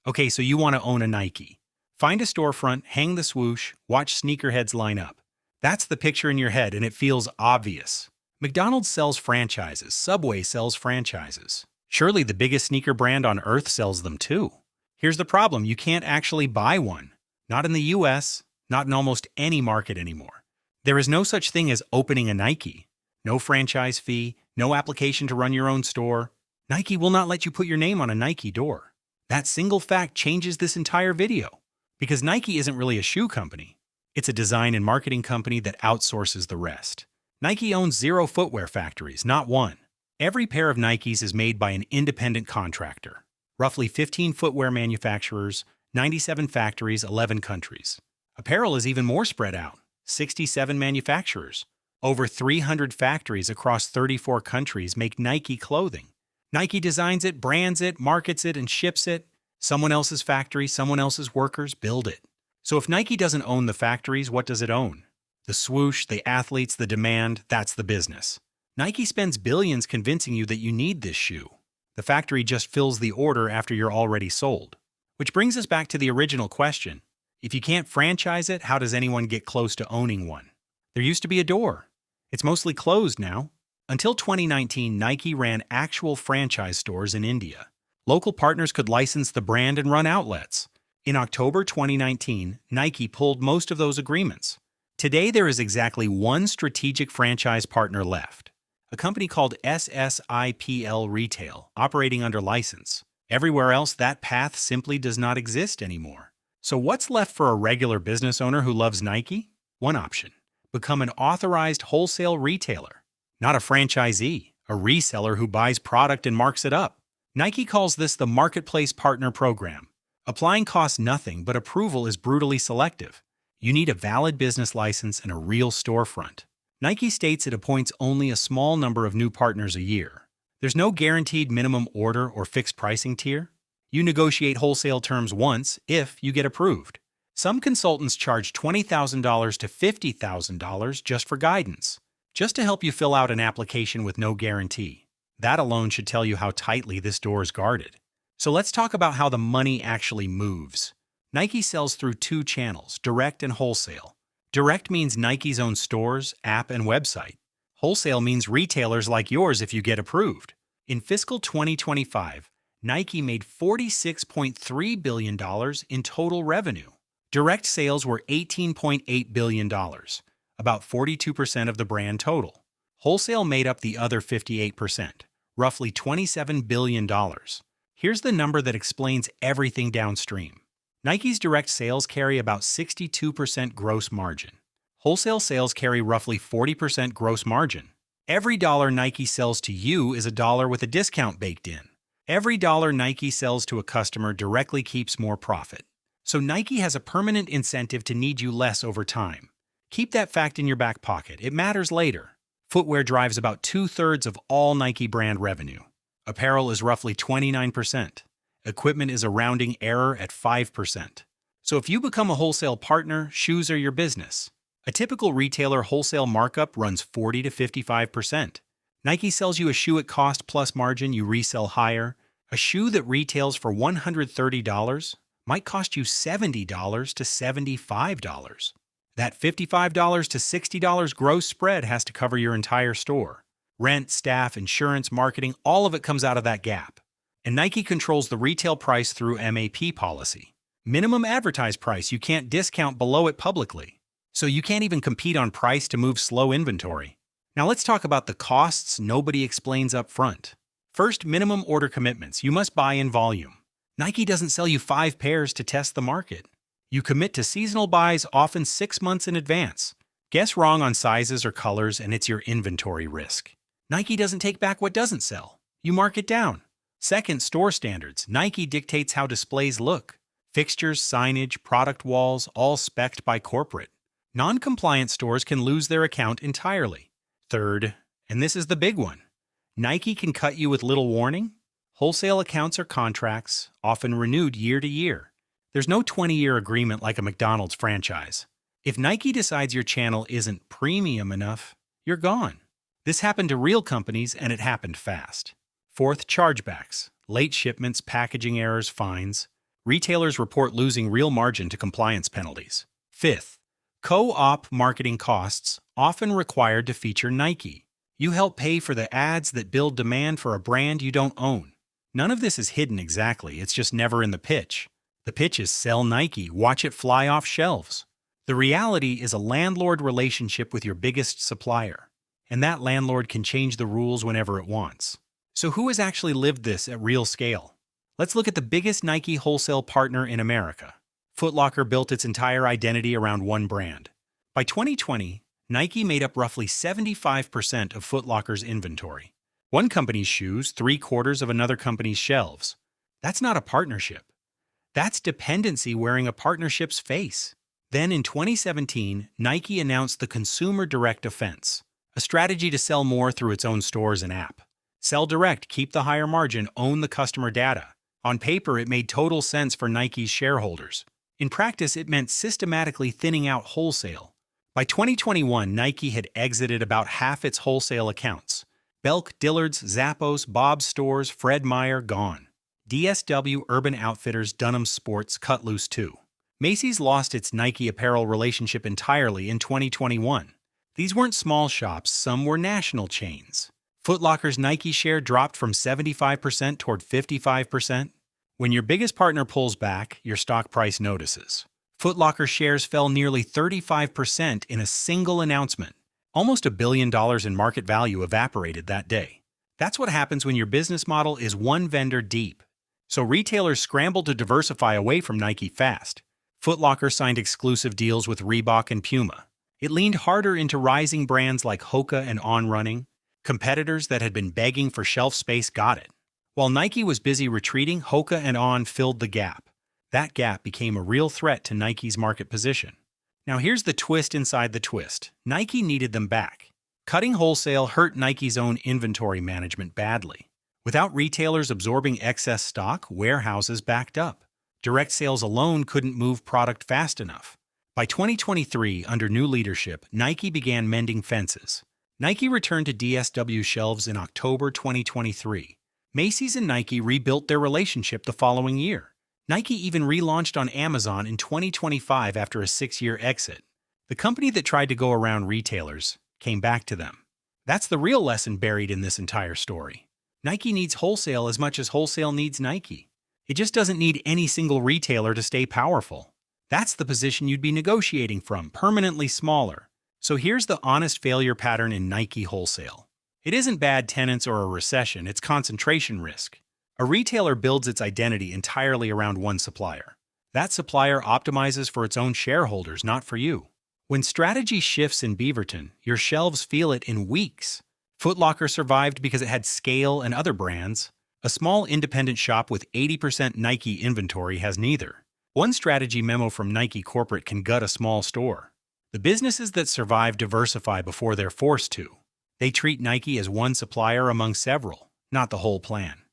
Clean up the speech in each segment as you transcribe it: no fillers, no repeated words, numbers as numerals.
Okay, so you want to own a Nike. Find a storefront, hang the swoosh, watch sneakerheads line up. That's the picture in your head, and it feels obvious. McDonald's sells franchises. Subway sells franchises. Surely the biggest sneaker brand on earth sells them too. Here's the problem. You can't actually buy one. Not in the US, not in almost any market anymore. There is no such thing as opening a Nike. No franchise fee, no application to run your own store. Nike will not let you put your name on a Nike door. That single fact changes this entire video. Because Nike isn't really a shoe company. It's a design and marketing company that outsources the rest. Nike owns 0 footwear factories, not one. Every pair of Nikes is made by an independent contractor. Roughly 15 footwear manufacturers, 97 factories, 11 countries. Apparel is even more spread out. 67 manufacturers. Over 300 factories across 34 countries make Nike clothing. Nike designs it, brands it, markets it, and ships it. Someone else's factory, someone else's workers build it. So if Nike doesn't own the factories, what does it own? The swoosh, the athletes, the demand, that's the business. Nike spends billions convincing you that you need this shoe. The factory just fills the order after you're already sold. Which brings us back to the original question. If you can't franchise it, how does anyone get close to owning one? There used to be a door. It's mostly closed now. Until 2019, Nike ran actual franchise stores in India. Local partners could license the brand and run outlets. In October 2019, Nike pulled most of those agreements. Today, there is exactly one strategic franchise partner left. A company called SSIPL Retail, operating under license. Everywhere else, that path simply does not exist anymore. So what's left for a regular business owner who loves Nike? One option. Become an authorized wholesale retailer. Not a franchisee, a reseller who buys product and marks it up. Nike calls this the Marketplace Partner Program. Applying costs nothing, but approval is brutally selective. You need a valid business license and a real storefront. Nike states it appoints only a small number of new partners a year. There's no guaranteed minimum order or fixed pricing tier. You negotiate wholesale terms once if you get approved. Some consultants charge $20,000 to $50,000 just for guidance, just to help you fill out an application with no guarantee. That alone should tell you how tightly this door is guarded. So let's talk about how the money actually moves. Nike sells through 2 channels, direct and wholesale. Direct means Nike's own stores, app, and website. Wholesale means retailers like yours if you get approved. In fiscal 2025, Nike made $46.3 billion in total revenue. Direct sales were $18.8 billion, about 42% of the brand total. Wholesale made up the other 58%, roughly $27 billion. Here's the number that explains everything downstream. Nike's direct sales carry about 62% gross margin. Wholesale sales carry roughly 40% gross margin. Every dollar Nike sells to you is a dollar with a discount baked in. Every dollar Nike sells to a customer directly keeps more profit. So Nike has a permanent incentive to need you less over time. Keep that fact in your back pocket. It matters later. Footwear drives about 2/3 of all Nike brand revenue. Apparel is roughly 29%. Equipment is a rounding error at 5%. So if you become a wholesale partner, shoes are your business. A typical retailer wholesale markup runs 40 to 55%. Nike sells you a shoe at cost plus margin, you resell higher. A shoe that retails for $130 might cost you $70 to $75. That $55 to $60 gross spread has to cover your entire store. Rent, staff, insurance, marketing, all of it comes out of that gap. And Nike controls the retail price through MAP policy. Minimum advertised price, you can't discount below it publicly. So you can't even compete on price to move slow inventory. Now let's talk about the costs nobody explains up front. First, minimum order commitments. You must buy in volume. Nike doesn't sell you 5 pairs to test the market. You commit to seasonal buys often 6 months in advance. Guess wrong on sizes or colors and it's your inventory risk. Nike doesn't take back what doesn't sell. You mark it down. Second, store standards. Nike dictates how displays look. Fixtures, signage, product walls, all spec'd by corporate. Non-compliant stores can lose their account entirely. Third, and this is the big one, Nike can cut you with little warning. Wholesale accounts are contracts, often renewed year to year. There's no 20-year agreement like a McDonald's franchise. If Nike decides your channel isn't premium enough, you're gone. This happened to real companies and it happened fast. Fourth, chargebacks, late shipments, packaging errors, fines. Retailers report losing real margin to compliance penalties. Fifth, co-op marketing costs often required to feature Nike. You help pay for the ads that build demand for a brand you don't own. None of this is hidden exactly, it's just never in the pitch. The pitch is sell Nike, watch it fly off shelves. The reality is a landlord relationship with your biggest supplier, and that landlord can change the rules whenever it wants. So who has actually lived this at real scale? Let's look at the biggest Nike wholesale partner in America. Foot Locker built its entire identity around one brand. By 2020, Nike made up roughly 75% of Foot Locker's inventory. One company's shoes, 3/4 of another company's shelves. That's not a partnership. That's dependency wearing a partnership's face. Then in 2017, Nike announced the Consumer Direct Offense, a strategy to sell more through its own stores and app. Sell direct, keep the higher margin, own the customer data. On paper, it made total sense for Nike's shareholders. In practice, it meant systematically thinning out wholesale. By 2021, Nike had exited about half its wholesale accounts. Belk, Dillard's, Zappos, Bob's Stores, Fred Meyer, gone. DSW, Urban Outfitters, Dunham Sports cut loose too. Macy's lost its Nike apparel relationship entirely in 2021. These weren't small shops, some were national chains. Foot Locker's Nike share dropped from 75% toward 55%. When your biggest partner pulls back, your stock price notices. Foot Locker shares fell nearly 35% in a single announcement. Almost $1 billion in market value evaporated that day. That's what happens when your business model is one vendor deep. So retailers scrambled to diversify away from Nike fast. Foot Locker signed exclusive deals with Reebok and Puma. It leaned harder into rising brands like Hoka and On Running. Competitors that had been begging for shelf space got it. While Nike was busy retreating, Hoka and On filled the gap. That gap became a real threat to Nike's market position. Now here's the twist inside the twist. Nike needed them back. Cutting wholesale hurt Nike's own inventory management badly. Without retailers absorbing excess stock, warehouses backed up. Direct sales alone couldn't move product fast enough. By 2023, under new leadership, Nike began mending fences. Nike returned to DSW shelves in October 2023. Macy's and Nike rebuilt their relationship the following year. Nike even relaunched on Amazon in 2025 after a 6-year exit. The company that tried to go around retailers came back to them. That's the real lesson buried in this entire story. Nike needs wholesale as much as wholesale needs Nike. It just doesn't need any single retailer to stay powerful. That's the position you'd be negotiating from, permanently smaller. So here's the honest failure pattern in Nike wholesale. It isn't bad tenants or a recession, it's concentration risk. A retailer builds its identity entirely around one supplier. That supplier optimizes for its own shareholders, not for you. When strategy shifts in Beaverton, your shelves feel it in weeks. Foot Locker survived because it had scale and other brands. A small independent shop with 80% Nike inventory has neither. One strategy memo from Nike corporate can gut a small store. The businesses that survive diversify before they're forced to. They treat Nike as one supplier among several, not the whole plan.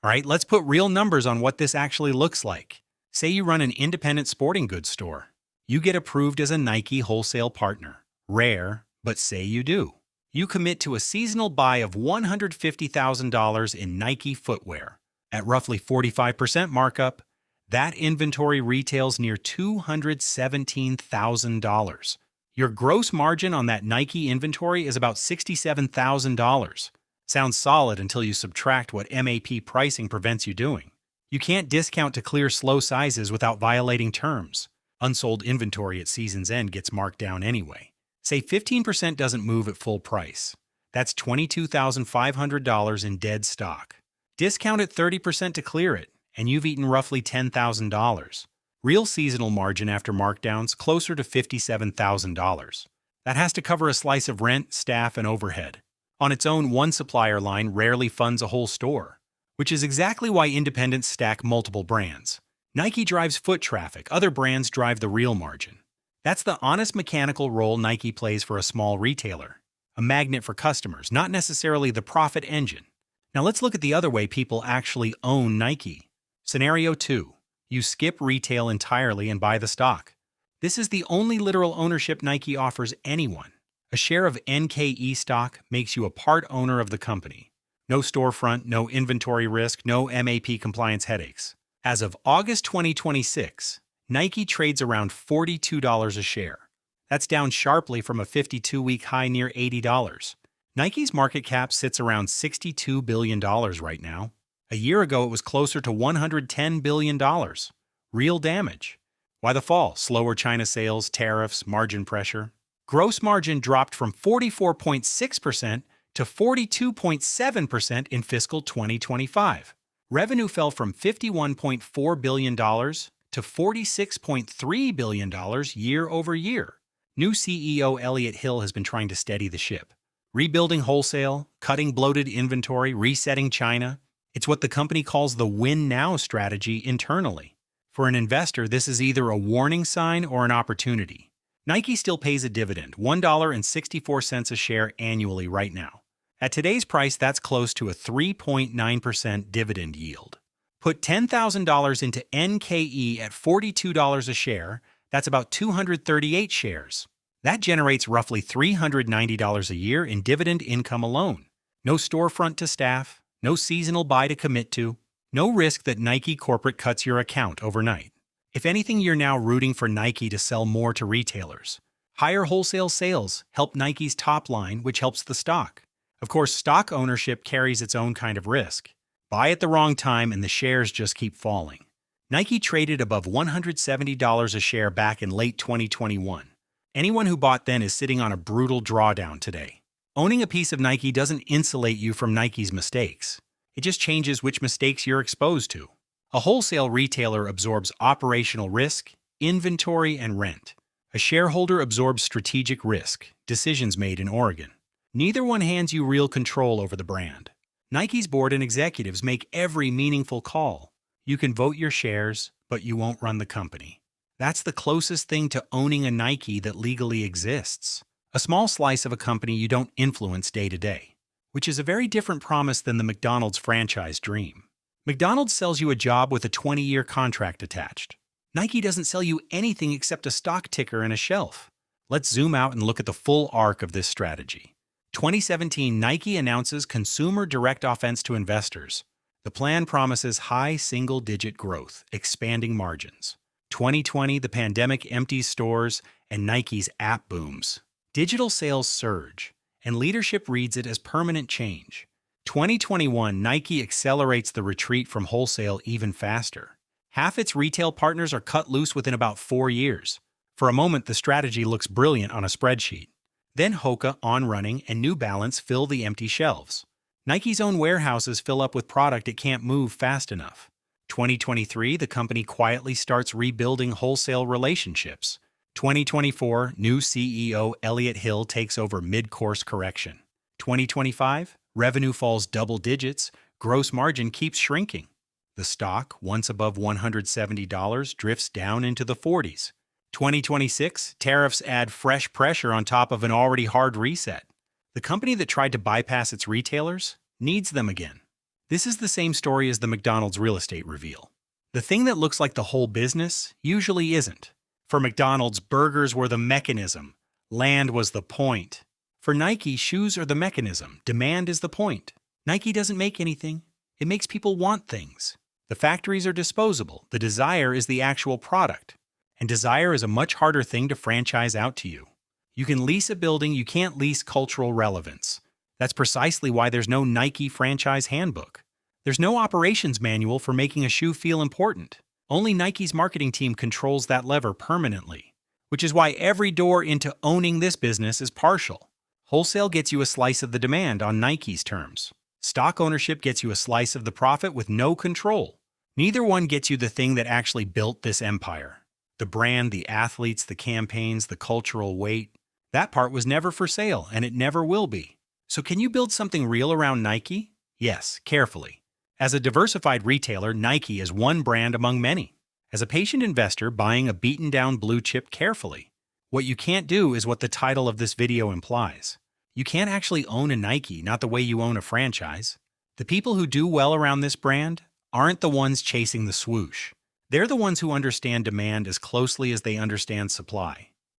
All right, let's put real numbers on what this actually looks like. Say you run an independent sporting goods store. You get approved as a Nike wholesale partner. Rare, but say you do. You commit to a seasonal buy of $150,000 in Nike footwear. At roughly 45% markup, that inventory retails near $217,000. Your gross margin on that Nike inventory is about $67,000. Sounds solid until you subtract what MAP pricing prevents you doing. You can't discount to clear slow sizes without violating terms. Unsold inventory at season's end gets marked down anyway. Say 15% doesn't move at full price. That's $22,500 in dead stock. Discount at 30% to clear it, and you've eaten roughly $10,000. Real seasonal margin after markdowns closer to $57,000. That has to cover a slice of rent, staff, and overhead. On its own, one supplier line rarely funds a whole store, which is exactly why independents stack multiple brands. Nike drives foot traffic, other brands drive the real margin. That's the honest mechanical role Nike plays for a small retailer. A magnet for customers, not necessarily the profit engine. Now let's look at the other way people actually own Nike. Scenario 2. You skip retail entirely and buy the stock. This is the only literal ownership Nike offers anyone. A share of NKE stock makes you a part owner of the company. No storefront, no inventory risk, no MAP compliance headaches. As of August 2026, Nike trades around $42 a share. That's down sharply from a 52-week high near $80. Nike's market cap sits around $62 billion right now. A year ago, it was closer to $110 billion. Real damage. Why the fall? Slower China sales, tariffs, margin pressure. Gross margin dropped from 44.6% to 42.7% in fiscal 2025. Revenue fell from $51.4 billion to $46.3 billion year over year. New CEO Elliott Hill has been trying to steady the ship. Rebuilding wholesale, cutting bloated inventory, resetting China. It's what the company calls the win now strategy internally. For an investor, this is either a warning sign or an opportunity. Nike still pays a dividend, $1.64 a share annually right now. At today's price, that's close to a 3.9% dividend yield. Put $10,000 into NKE at $42 a share, that's about 238 shares. That generates roughly $390 a year in dividend income alone. No storefront to staff, no seasonal buy to commit to, no risk that Nike corporate cuts your account overnight. If anything, you're now rooting for Nike to sell more to retailers. Higher wholesale sales help Nike's top line, which helps the stock. Of course, stock ownership carries its own kind of risk. Buy at the wrong time and the shares just keep falling. Nike traded above $170 a share back in late 2021. Anyone who bought then is sitting on a brutal drawdown today. Owning a piece of Nike doesn't insulate you from Nike's mistakes. It just changes which mistakes you're exposed to. A wholesale retailer absorbs operational risk, inventory, and rent. A shareholder absorbs strategic risk, decisions made in Oregon. Neither one hands you real control over the brand. Nike's board and executives make every meaningful call. You can vote your shares, but you won't run the company. That's the closest thing to owning a Nike that legally exists. A small slice of a company you don't influence day to day, which is a very different promise than the McDonald's franchise dream. McDonald's sells you a job with a 20-year contract attached. Nike doesn't sell you anything except a stock ticker and a shelf. Let's zoom out and look at the full arc of this strategy. 2017, Nike announces Consumer Direct Offense to investors. The plan promises high single-digit growth, expanding margins. 2020, the pandemic empties stores and Nike's app booms. Digital sales surge, and leadership reads it as permanent change. 2021, Nike accelerates the retreat from wholesale even faster. Half its retail partners are cut loose within about 4 years. For a moment, the strategy looks brilliant on a spreadsheet. Then Hoka, On Running, and New Balance fill the empty shelves. Nike's own warehouses fill up with product it can't move fast enough. 2023, the company quietly starts rebuilding wholesale relationships. 2024, new CEO Elliott Hill takes over mid-course correction. 2025, revenue falls double digits, gross margin keeps shrinking. The stock, once above $170, drifts down into the 40s. 2026, tariffs add fresh pressure on top of an already hard reset. The company that tried to bypass its retailers needs them again. This is the same story as the McDonald's real estate reveal. The thing that looks like the whole business usually isn't. For McDonald's, burgers were the mechanism. Land was the point. For Nike, shoes are the mechanism. Demand is the point. Nike doesn't make anything. It makes people want things. The factories are disposable. The desire is the actual product. And desire is a much harder thing to franchise out to you. You can lease a building, you can't lease cultural relevance. That's precisely why there's no Nike franchise handbook. There's no operations manual for making a shoe feel important. Only Nike's marketing team controls that lever permanently, which is why every door into owning this business is partial. Wholesale gets you a slice of the demand on Nike's terms. Stock ownership gets you a slice of the profit with no control. Neither one gets you the thing that actually built this empire. The brand, the athletes, the campaigns, the cultural weight. That part was never for sale, and it never will be. So can you build something real around Nike? Yes, carefully. As a diversified retailer, Nike is one brand among many. As a patient investor, buying a beaten-down blue chip carefully. What you can't do is what the title of this video implies. You can't actually own a Nike, not the way you own a franchise. The people who do well around this brand aren't the ones chasing the swoosh. They're the ones who understand demand as closely as they understand supply.